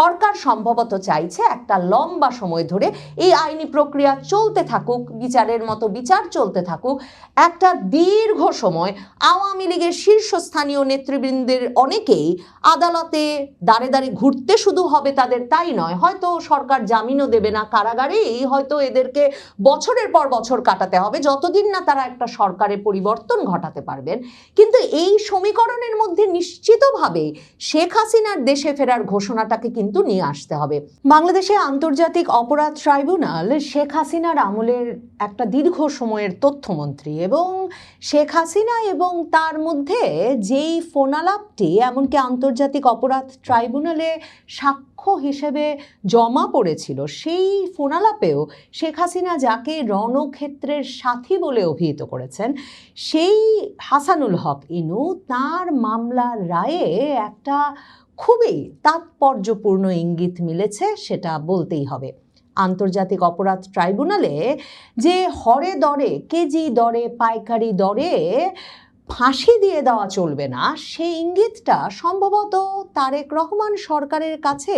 সরকার সম্ভবত চাইছে একটা লম্বা সময় ধরে এই আইনি প্রক্রিয়া চলতে থাকুক, বিচারের মতো বিচার চলতে থাকুক, একটা দীর্ঘ সময় আওয়ামী লীগের শীর্ষস্থানীয় নেতৃবৃন্দের অনেকেই আদালতে দাঁড়ে দাঁড়িয়ে ঘুরতে শুধু হবে তাদের তাই নয়, হয়তো সরকার জামিনও দেবে না, কারাগারেই হয়তো এদেরকে বছরের পর বছর কাটাতে হবে যতদিন না তারা একটা সরকারের পরিবর্তন ঘটাতে পারবেন। কিন্তু এই সমীকরণের মধ্যে নিশ্চিতভাবে শেখ হাসিনার দেশে ফেরার ঘোষণাটাকে কিন্তু নিয়ে আসতে হবে। বাংলাদেশে আন্তর্জাতিক অপরাধ ট্রাইব্যুনাল শেখ হাসিনার আমলের একটা দীর্ঘ সময়ের তথ্যমন্ত্রী, এবং শেখ হাসিনা এবং তার মধ্যে যেই ফোনালাপটি এমনকি আন্তর্জাতিক অপরাধ ট্রাইব্যুনালে সাক্ষ্য হিসেবে জমা পড়েছিল, সেই ফোনালাপেও শেখ হাসিনা যাকে রণক্ষেত্রের সাথী বলে অভিহিত করেছেন, সেই হাসানুল হক ইনু তার মামলার রায়ে একটা খুবই তাৎপর্যপূর্ণ ইঙ্গিত মিলেছে, সেটা বলতেই হবে। আন্তর্জাতিক অপরাধ ট্রাইব্যুনালে যে হরে দরে, কেজি দরে, পাইকারি দরে ফাঁসি দিয়ে দেওয়া চলবে না, সেই ইঙ্গিতটা সম্ভবত তারেক রহমান সরকারের কাছে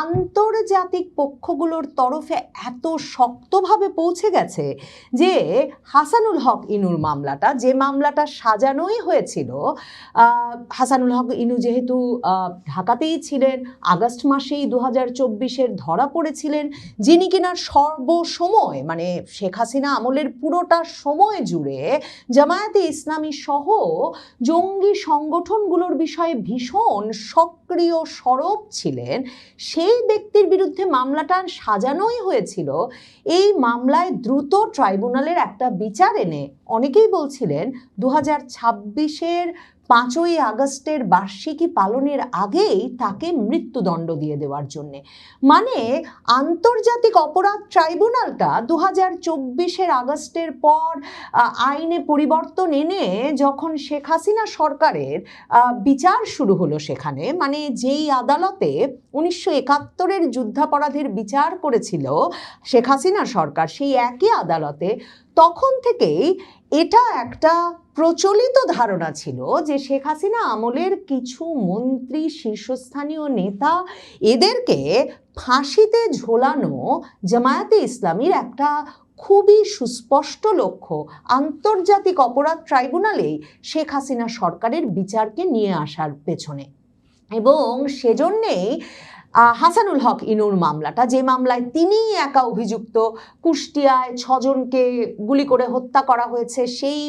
আন্তর্জাতিক পক্ষগুলোর তরফে এত শক্তভাবে পৌঁছে গেছে যে হাসানুল হক ইনুর মামলাটা, যে মামলাটা সাজানোই হয়েছিল, হাসানুল হক ইনু যেহেতু ঢাকাতেই ছিলেন, আগস্ট মাসেই 2024-এর ধরা পড়েছিলেন, যিনি কিনা সর্বসময় মানে শেখ হাসিনা আমলের পুরোটা সময় জুড়ে জামায়াতে ইসলামী সহ জঙ্গি সংগঠনগুলোর বিষয়ে ভীষণ সক্রিয় সরব ছিলেন, সেই ব্যক্তির বিরুদ্ধে মামলাটা সাজানোই হয়েছিল। এই মামলায় দ্রুত ট্রাইব্যুনালের একটা বিচার এনে অনেকেই বলছিলেন 2026-এর 5ই আগস্টের বার্ষিকী পালনের আগেই তাকে মৃত্যুদণ্ড দিয়ে দেওয়ার জন্যে। মানে আন্তর্জাতিক অপরাধ ট্রাইব্যুনালটা 2024-এর আগস্টের পর আইনে পরিবর্তন এনে যখন শেখ হাসিনা সরকারের বিচার শুরু হলো সেখানে, মানে যেই আদালতে 1971-এর যুদ্ধাপরাধের বিচার করেছিল শেখ হাসিনা সরকার, সেই একই আদালতে তখন থেকেই এটা একটা প্রচলিত ধারণা ছিল যে শেখ হাসিনা আমলের কিছু মন্ত্রী, শীর্ষস্থানীয় নেতা, এদেরকে ফাঁসিতে ঝোলানো জামায়াতে ইসলামীর একটা খুবই সুস্পষ্ট লক্ষ্য আন্তর্জাতিক অপরাধ ট্রাইব্যুনালেই শেখ হাসিনা সরকারের বিচারকে নিয়ে আসার পেছনে। এবং সেজন্যেই হাসানুল হক ইনুর মামলাটা, যে মামলায় তিনি একা অভিযুক্ত, কুষ্টিয়ায় 6 জনকে গুলি করে হত্যা করা হয়েছে, সেই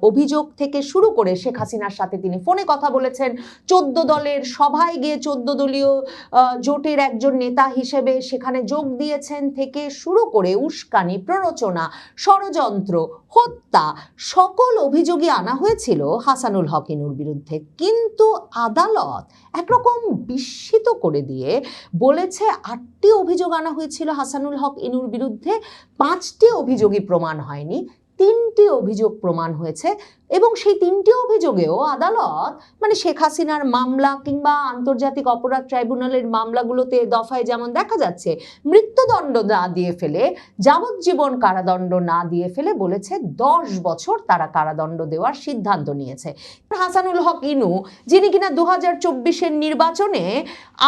অভিযোগ থেকে শুরু করে শেখ হাসিনার সাথে তিনি ফোনে কথা বলেছেন, 14 দলের সভায় গিয়ে 14 দলীয় জোটের একজন নেতা হিসেবে সেখানে যোগ দিয়েছেন থেকে শুরু করে উস্কানি, প্ররোচনা, ষড়যন্ত্র, হত্যা, সকল অভিযোগই আনা হয়েছিল হাসানুল হক ইনুর বিরুদ্ধে। কিন্তু আদালত একরকম বিস্মিত করে দিয়ে বলেছে 8টি অভিযোগ আনা হয়েছিল হাসানুল হক ইনুর বিরুদ্ধে, 5টি অভিযোগই প্রমাণ হয়নি, 3টি অভিযোগ প্রমাণ হয়েছে। এবং সেই 3টি অভিযোগেও আদালত মানে শেখ হাসিনার মামলা কিংবা আন্তর্জাতিক অপরাধ ট্রাইব্যুনালের মামলাগুলোতে দফায় যেমন দেখা যাচ্ছে, মৃত্যুদণ্ড না দিয়ে ফেলে, যাবজ্জীবন কারাদণ্ড না দিয়ে ফেলে বলেছে 10 বছর তারা কারাদণ্ড দেওয়ার সিদ্ধান্ত নিয়েছে। হাসানুল হক ইনু, যিনি কিনা 2024-এর নির্বাচনে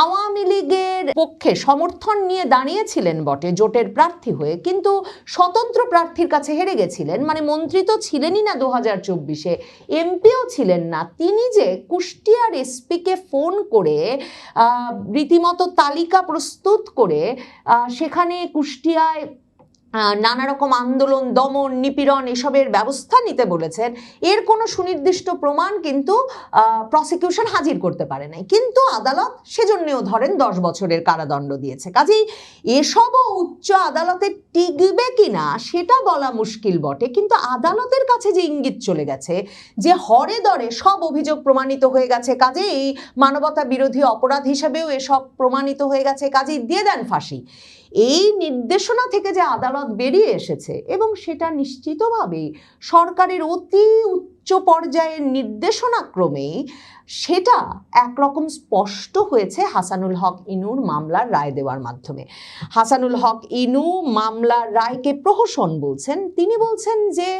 আওয়ামী লীগের পক্ষে সমর্থন নিয়ে দাঁড়িয়েছিলেন বটে জোটের প্রার্থী হয়ে, কিন্তু স্বতন্ত্র প্রার্থীর কাছে হেরে গেছিলেন, মানে মন্ত্রী তো ছিলেনই না 2024-এ, এমপিও ছিলেন না, তিনি যে কুষ্টিয়ার এসপিকে ফোন করে রীতিমতো তালিকা প্রস্তুত করে সেখানে কুষ্টিয়ায় নানা রকম আন্দোলন, দমন, নিপীড়ন এসবের ব্যবস্থা নিতে বলেছেন, এর কোনো সুনির্দিষ্ট প্রমাণ কিন্তু প্রসিকিউশন হাজির করতে পারে নাই, কিন্তু আদালত সেজন্যও ধরেন 10 বছরের কারাদণ্ড দিয়েছে। কাজেই এসবও উচ্চ আদালতে টিকবে কিনা সেটা বলা মুশকিল বটে, কিন্তু আদালতের কাছে যে ইঙ্গিত চলে গেছে যে হরে দরে সব অভিযোগ প্রমাণিত হয়ে গেছে, কাজেই মানবতা বিরোধী অপরাধ হিসেবেও এসব প্রমাণিত হয়ে গেছে, কাজেই দিয়ে দেন ফাঁসি, এই নির্দেশনা থেকে যে আদালত বেরিয়ে এসেছে এবং সেটা নিশ্চিতভাবেই সরকারের অতি উচ্চ উচ্চ পর্যায়ের নির্দেশনা ক্রমেই সেটা একরকম স্পষ্ট হয়েছে হাসানুল হক ইনুর মামলার রায় দেওয়ার মাধ্যমে। হাসানুল হক ইনু মামলার রায়কে প্রহসন বলছেন। তিনি বলছেন যে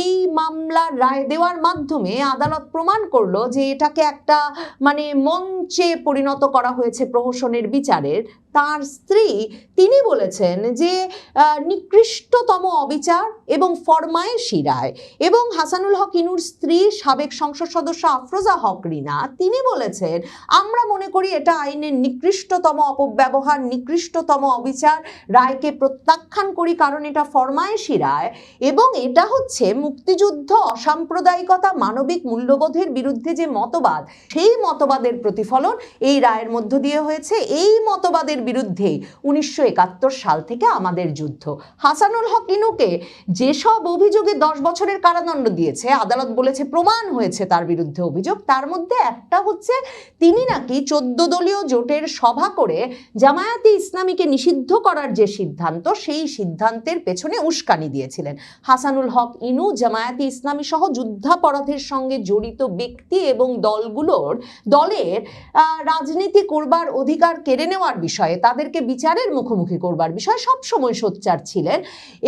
এই মামলার রায় দেওয়ার মাধ্যমে আদালত প্রমাণ করলো যে এটাকে একটা মঞ্চে পরিণত করা হয়েছে প্রহসনের বিচারের। তার স্ত্রী তিনি বলেছেন যে নিকৃষ্টতম অবিচার এবং ফরমায়েশি রায়। এবং হাসানুল হক ইনুর স্ত্রী সাবেক সংসদ সদস্য আফরোজা হক রিনা তিনি বলেছেন আমরা মনে করি এটা আইনের নিকৃষ্টতম অপব্যবহার, নিকৃষ্টতম অবিচার, রায়কে প্রত্যাখ্যান করি কারণ এটা ফরমায়েশি রায় এবং এটা হচ্ছে মুক্তিযুদ্ধ, অসাম্প্রদায়িকতা, মানবিক মূল্যবোধের বিরুদ্ধে যে মতবাদ সেই মতবাদের প্রতিফলন এই রায়ের মধ্য দিয়ে হয়েছে। এই মতবাদের বিরুদ্ধে 1971 সাল থেকে আমাদের যুদ্ধ। হাসানুল হক ইনুকে যেসব অভিযোগে 10 বছরের কারাদণ্ড দিয়েছে আদালত বলেছে প্রমাণ হয়েছে তার বিরুদ্ধে অভিযোগ, তার মধ্যে একটা হচ্ছে তিনি নাকি 14 দলীয় জোটের সভা করে জামায়াতে ইসলামীকে নিষিদ্ধ করার যে সিদ্ধান্ত সেই সিদ্ধান্তের পেছনে উস্কানি দিয়েছিলেন। হাসানুল হক ইনু জামায়াতে ইসলামী সহ যুদ্ধাপরাধের সঙ্গে জড়িত ব্যক্তি এবং দলের রাজনীতি করবার অধিকার কেড়ে নেওয়ার বিষয়ে, তাদেরকে বিচারের মুখোমুখি করবার বিষয়ে সবসময় সোচ্চার ছিলেন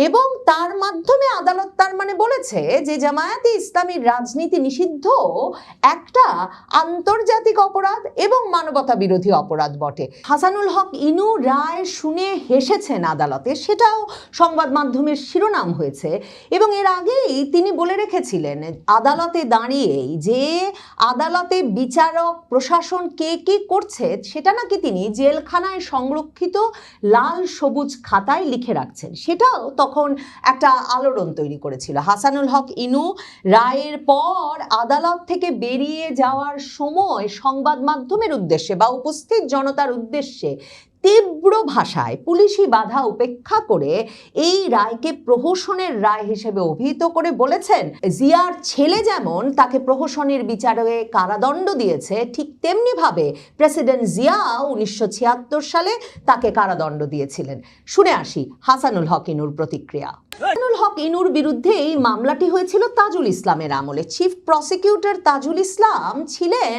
এবং তার মাধ্যমে আদালত তার বলেছে যে জামায়াতে ইসলামীর রাজনীতি নিষিদ্ধ একটা আন্তর্জাতিক অপরাধ এবং মানবতা বিরোধী অপরাধ বটে। হাসানুল হক ইনু রায় শুনে হেসেছেন আদালতে, সেটাও সংবাদ মাধ্যমের শিরোনাম হয়েছে এবং এর আগেই তিনি বলে রেখেছিলেন আদালতে দাঁড়িয়েই যে আদালতে বিচারক প্রশাসন কে কি করছে সেটা নাকি তিনি জেলখানায় সংরক্ষিত লাল সবুজ খাতায় লিখে রাখছেন। সেটাও তখন একটা আলোড়ন তৈরি করেছিল। হাসানুল হক ইনু রায়ের পর আদালত থেকে বেরিয়ে যাওয়ার সময় সংবাদ মাধ্যমের উদ্দেশ্যে বা উপস্থিত জনতার উদ্দেশ্যে তীব্র ভাষায় পুলিশি বাধা উপেক্ষা করে এই রায়কে প্রহসনের রায় হিসেবে অভিহিত করে বলেছেন জিয়ার ছেলে যেমন তাকে প্রহসনের বিচারে কারাদণ্ড দিয়েছে ঠিক তেমনি ভাবে প্রেসিডেন্ট জিয়া 1976 সালে তাকে কারাদণ্ড দিয়েছিলেন। শুনে আসি হাসানুল হক ইনুর প্রতিক্রিয়া। হাসানুল হক ইনুর বিরুদ্ধে এই মামলাটি হয়েছিল তাজুল ইসলামের আমলে। চিফ প্রসিকিউটর তাজুল ইসলাম ছিলেন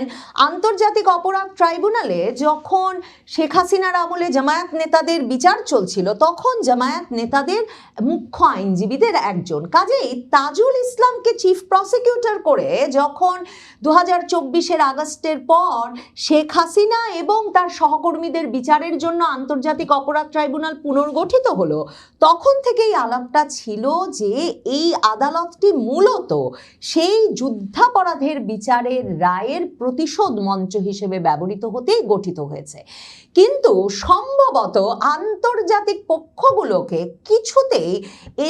আন্তর্জাতিক অপরাধ ট্রাইব্যুনালে যখন শেখ হাসিনার আমলে জামায়াত নেতাদের বিচার চলছিল, তখন জামায়াত নেতাদের মুখ্য আইনজীবীদের একজন। কাজেই তাজুল ইসলামকে চিফ প্রসিকিউটর করে যখন 2024 আগস্টের পর শেখ হাসিনা এবং তার সহকর্মীদের বিচারের জন্য আন্তর্জাতিক অপরাধ ট্রাইব্যুনাল পুনর্গঠিত হলো, তখন থেকেই আলাপটা ছিল যে এই আদালতটি মূলত সেই যুদ্ধাপরাধের বিচারের রায়ের প্রতিশোধ মঞ্চ হিসেবে ব্যবহৃত হতেই গঠিত হয়েছে। কিন্তু সম্ভবত আন্তর্জাতিক পক্ষগুলোকে কিছুতেই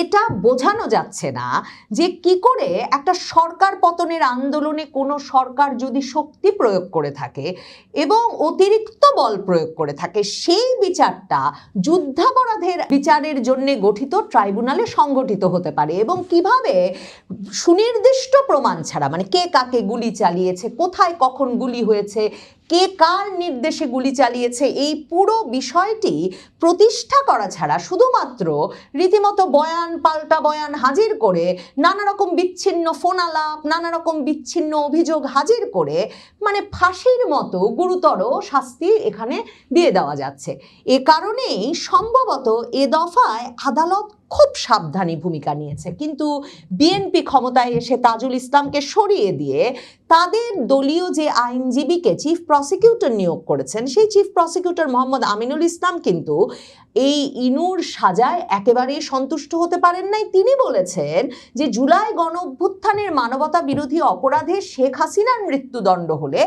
এটা বোঝানো যাচ্ছে না যে কি করে একটা সরকার পতনের আন্দোলনে কোনো সরকার যদি শক্তি প্রয়োগ করে থাকে এবং অতিরিক্ত বল প্রয়োগ করে থাকে, সেই বিচারটা যুদ্ধাপরাধের বিচারের জন্য গঠিত ট্রাইব্যুনালে সংগঠিত হতে পারে এবং কিভাবে সুনির্দিষ্ট প্রমাণ ছাড়া কে কাকে গুলি চালিয়েছে, কোথায় কখন গুলি হয়েছে, কে কার নির্দেশে গুলি চালিয়েছে, এই পুরো বিষয়টি প্রতিষ্ঠা করা ছাড়া শুধুমাত্র রীতিমতো বয়ান পাল্টা বয়ান হাজির করে নানা রকম বিচ্ছিন্ন ফোন আলাপ, নানা রকম বিচ্ছিন্ন অভিযোগ হাজির করে ফাঁসির মতো গুরুতর শাস্তি এখানে দিয়ে দেওয়া যাচ্ছে। এ কারণেই সম্ভবত এ দফায় আদালত খুব সাবধানী ভূমিকা নিয়েছে। কিন্তু বিএনপি ক্ষমতায় এসে তাজুল ইসলামকে সরিয়ে দিয়ে তাদের দলীয় যে আইনজীবীকে চিফ প্রসিকিউটর নিয়োগ করেছেন, সেই চিফ প্রসিকিউটর মোহাম্মদ আমিনুল ইসলাম কিন্তু এই ইনুর সাজায় একেবারেই সন্তুষ্ট হতে পারেন নাই। তিনি বলেছেন যে জুলাই গণ অভ্যুত্থানের মানবতা বিরোধী অপরাধে শেখ হাসিনার মৃত্যুদণ্ড হলে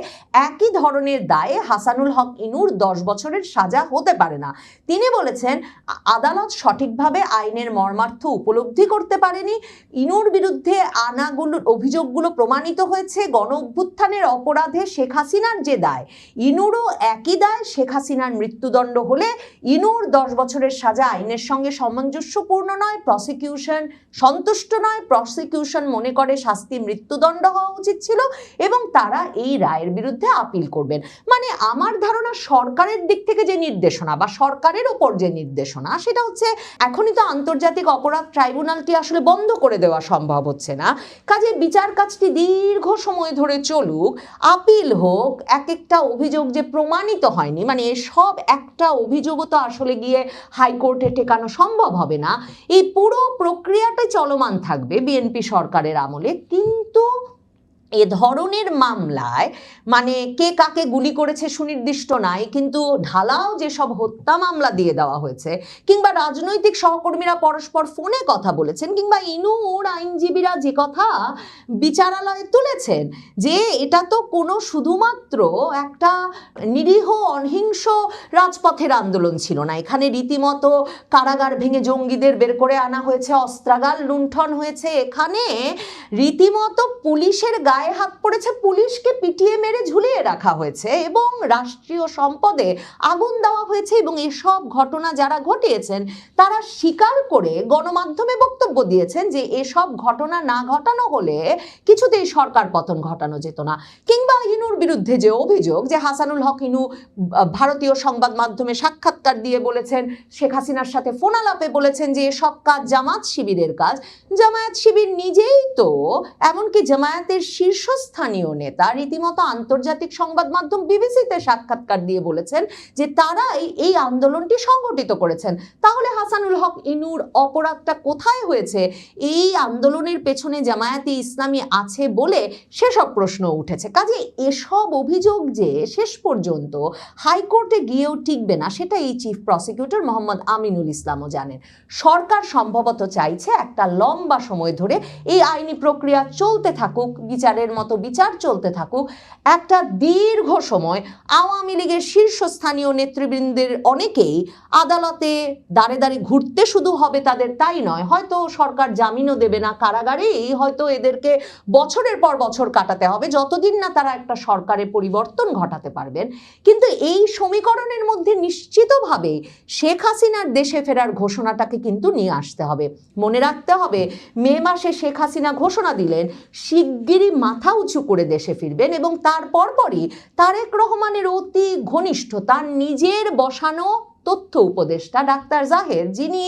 একই ধরনের দায়ে হাসানুল হক ইনুর 10 বছরের সাজা হতে পারে না। তিনি বলেছেন আদালত সঠিকভাবে আইনের মর্মার্থ উপলব্ধি করতে পারেনি। ইনুর বিরুদ্ধে অভিযোগগুলো প্রমাণিত হয়েছে। গণ অভ্যুত্থানের অপরাধে শেখ হাসিনার যে দায়, ইনুরও একই দায়। শেখ হাসিনার মৃত্যুদণ্ড হলে ইনুর 10 বছরের সাজা আইনের সঙ্গে সামঞ্জস্যপূর্ণ নয়, প্রসিকিউশন সন্তুষ্ট নয়। প্রসিকিউশন মনে করে শাস্তি মৃত্যুদণ্ড হওয়া উচিত ছিল এবং তারা এই রায়ের বিরুদ্ধে আপিল করবেন। আমার ধারণা সরকারের দিক থেকে যে নির্দেশনা বা সরকারের ওপর যে নির্দেশনা, সেটা হচ্ছে এখনই তো আন্তর্জাতিক অপরাধ ট্রাইব্যুনালটি আসলে বন্ধ করে দেওয়া সম্ভব হচ্ছে না। কাজে বিচার কাজটি দীর্ঘ সময় ধরে চলুক, আপিল হোক, এক একটা অভিযোগ যে প্রমাণিত হয়নি, মানে সব একটা অভিযোগও তো আসলে গিয়ে হাইকোর্টে টেকানো সম্ভব হবে না। এই পুরো প্রক্রিয়াটা চলমান থাকবে বিএনপি সরকারের আমলে। কিন্তু এ ধরনের মামলায় মানে কে কাকে গুলি করেছে সুনির্দিষ্ট নাই, কিন্তু ঢালাও যেসব হত্যা মামলা দিয়ে দেওয়া হয়েছে, কিংবা রাজনৈতিক সহকর্মীরা পরস্পর ফোনে কথা বলেছেন, কিংবা ইনুর আইনজীবীরা যে কথা বিচারালয়ে তুলেছেন যে এটা তো কোনো শুধুমাত্র একটা নিরীহ অহিংস রাজপথের আন্দোলন ছিল না, এখানে রীতিমতো কারাগার ভেঙে জঙ্গিদের বের করে আনা হয়েছে, অস্ত্রাগার লুণ্ঠন হয়েছে, এখানে রীতিমতো পুলিশের গায়ে হাত পড়েছে, পুলিশকে পিটিয়ে মেরে ঝুলিয়ে রাখা হয়েছে এবং রাষ্ট্রীয় সম্পদে আগুন দেওয়া হয়েছে। এবং এসব ঘটনা যারা ঘটিয়েছেন তারা স্বীকার করে গণমাধ্যমে বক্তব্য দিয়েছেন যে এসব ঘটনা না ঘটানো হলে কিছুতেই সরকার পতন ঘটানো যেত না। কিংবা ইনুর বিরুদ্ধে যে অভিযোগ যে হাসানুল হক ইনু ভারতীয় সংবাদ মাধ্যমে সাক্ষাৎকার দিয়ে বলেছেন, শেখ হাসিনার সাথে ফোন আলাপে বলেছেন যে এসব কাজ জামাত শিবিরের কাজ। জামায়াত শিবির নিজেই তো, এমনকি জামায়াতের শীর্ষস্থানীয় নেতা রীতিমতো আন্তর্জাতিক সংবাদ মাধ্যম বিবিসিতে সাক্ষাৎকার দিয়ে বলেছেন যে তারাই এই আন্দোলনটি সংগঠিত করেছেন। তাহলে হাসানুল হক ইনুর অপরাধটা কোথায় হয়েছে? এই আন্দোলনের পেছনে জামায়াতে ইসলামী আছে বলে সেসব প্রশ্ন উঠেছে। কাজে এসব অভিযোগ যে শেষ পর্যন্ত হাইকোর্টে গিয়েও টিকবে না সেটা এই চিফ প্রসিকিউটর মোহাম্মদ আমিনুল ইসলামও জানেন। সরকার সম্ভবত চাইছে একটা লম্বা সময় ধরে এই আইনি প্রক্রিয়া চলতে থাকুক, বিচারের মতো বিচার চলতে থাকুক, একটা দীর্ঘ সময় আওয়ামী লীগের শীর্ষস্থানীয় নেতৃবৃন্দের অনেকেই আদালতে দাঁড়ে দাঁড়ে ঘুরতে শুধু হবে তাদের তাই নয়, হয়তো সরকার জামিনও দেবে না, কারাগারেই হয়তো এদেরকে বছরের পর বছর কাটাতে হবে যতদিন না তারা একটা সরকারের পরিবর্তন ঘটাতে পারবেন। কিন্তু এই সমীকরণের মধ্যে নিশ্চিতভাবে শেখ হাসিনার দেশে ফেরার ঘোষণাটাকে কিন্তু নিয়ে আসতে হবে। মনে রাখতে হবে মে মাসে শেখ হাসিনা ঘোষণা দিলেন শিগগিরই মাথা উঁচু করে দেশে ফিরবেন এবং তারপর পরই তারেক রহমানের অতি ঘনিষ্ঠ তার নিজের বসানো তথ্য উপদেষ্টা ডাক্তার জাহের, যিনি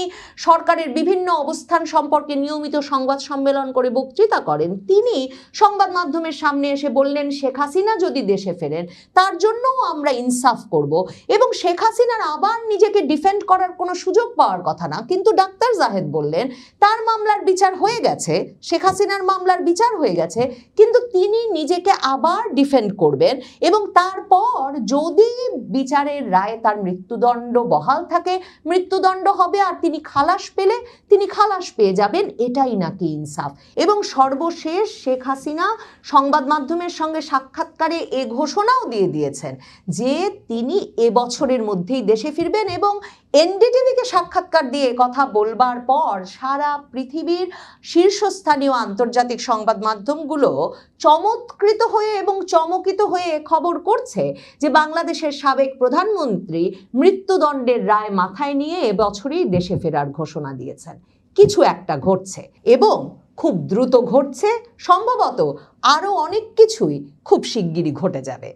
সরকারের বিভিন্ন অবস্থান সম্পর্কে নিয়মিত সংবাদ সম্মেলন করে বক্তৃতা করেন, তিনি সংবাদ মাধ্যমের সামনে এসে বললেন শেখ হাসিনা যদি দেশে ফেরেন তার জন্যও আমরা ইনসাফ করব। এবং শেখ হাসিনার আবার নিজেকে ডিফেন্ড করার কোনো সুযোগ পাওয়ার কথা না, কিন্তু ডাক্তার জাহেদ বললেন তার মামলার বিচার হয়ে গেছে, শেখ হাসিনার মামলার বিচার হয়ে গেছে, কিন্তু তিনি নিজেকে আবার ডিফেন্ড করবেন এবং তারপর যদি বিচারের রায়ে তার মৃত্যুদণ্ড বহাল থাকে মৃত্যুদণ্ড হবে, আর তিনি খালাস পেলে তিনি খালাস পেয়ে যাবেন, এটাই নাকি ইনসাফ। এবং সর্বশেষ শেখ হাসিনা সংবাদ মাধ্যমের সঙ্গে সাক্ষাৎকারে এ ঘোষণাও দিয়ে দিয়েছেন যে তিনি এবছরের মধ্যেই দেশে ফিরবেন। এবং এনডিটিভিকে সাক্ষাৎকার দিয়ে কথা বলবার পর সারা পৃথিবীর শীর্ষস্থানীয় আন্তর্জাতিক সংবাদ মাধ্যমগুলো চমৎকৃত হয়ে এবং চমকিত হয়ে খবর করছে যে বাংলাদেশের সাবেক প্রধানমন্ত্রী মৃত্যুদণ্ডের রায় মাথায় নিয়ে এবছরই দেশে ফেরার ঘোষণা দিয়েছেন। কিছু একটা ঘটছে এবং খুব দ্রুত ঘটছে, সম্ভবত আরো অনেক কিছুই খুব শিগগিরই ঘটে যাবে।